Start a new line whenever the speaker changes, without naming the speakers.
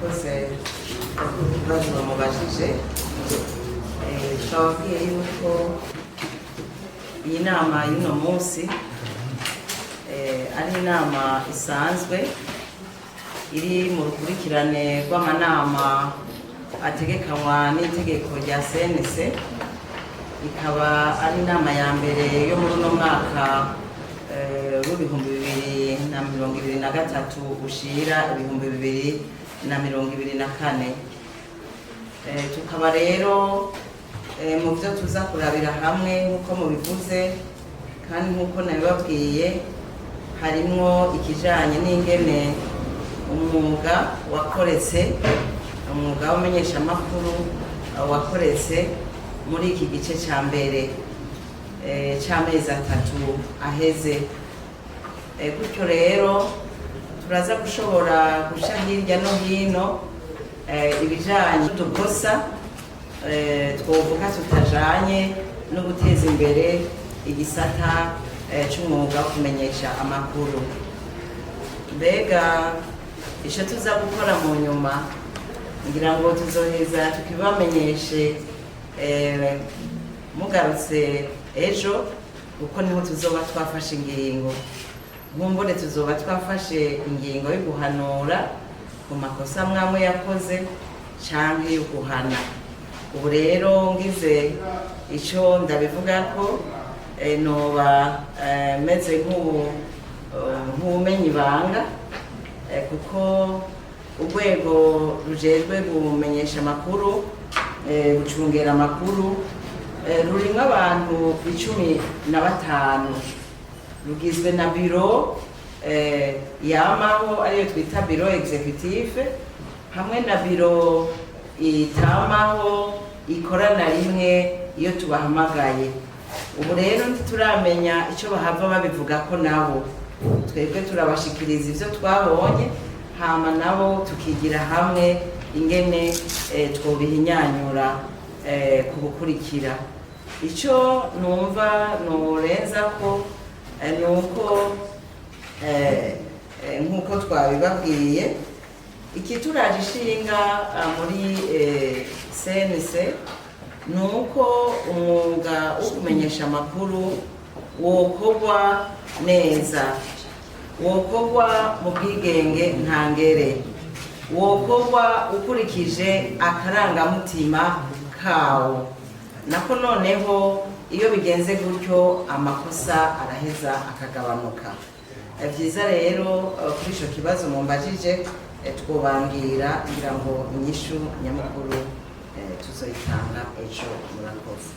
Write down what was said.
murakoze ibibazo bamubajije. Twababwiye yuko iyi nama y'uno munsi ari inama isanzwe iri mu rukurikirane rw'amanama ategekanywa n'itegeko rya CNC, ikaba ari inama ya mbere yo muri uno mwaka w'ibihumbi 2023 ushira ibihumbi 2024. Tukaba rero mu byo tuza kurabira hamwe nk'uko mubivuze kandi nk'uko nabibabwiye, harimo ikijanye n'ingene umwuga wakoretse, umwuga w'amenyeshamakuru wakoretse muri iki gice cya mbere cy'amezi 3 aheze. Gutyo rero turaza gushobora guca hirya no hino ibijanye n'udukosa twovuga tutajanye no guteza imbere igisata cy'umwuga wo kumenyesha amakuru. Mbega icyo tuza gukora mu nyuma, ngira ngo tuzoheza tukibamenyeshe mugarutse ejo, kuko niho tuzoba twafashe ingingo. Nkumbure tuzoba twafashe ingingo yo guhanura ku makosa mwamwe yakoze canke yo guhana. Ubu rero ngize icyo ndabivuga ko noba meze nk'ubumenyi ibanga, kuko urwego rujejwe gumenyesha amakuru, gucungera amakuru, rurimo abantu 15, rugizwe na biro yamaho ariyo twita biro executive, hamwe na biro itamaho ikorana rimwe iyo tubahamagaye. Ubu rero ntituramenya icyo bahava babivuga ko nabo, twebwe turabashikiriza ivyo twabonye, hama nabo tukigira hamwe ingene twobihinyanyura ku gukurikira. Icyo numva norenza ko nuko nk'uko twabibabwiye, ikituraje ishinga muri CNC nuko umwuga wo kumenyesha amakuru wokorwa neza, wokorwa mu bwigenge ntangere, wokorwa ukurikije akarangamutima kawo. Nako noneho iyo bigenze gutyo amakosa araheza akagabanuka. Byiza rero kuri ico kibazo mumbajije twobangira ngira ngo inyishu nyamukuru tuzoyitanga ejo. Murakoze.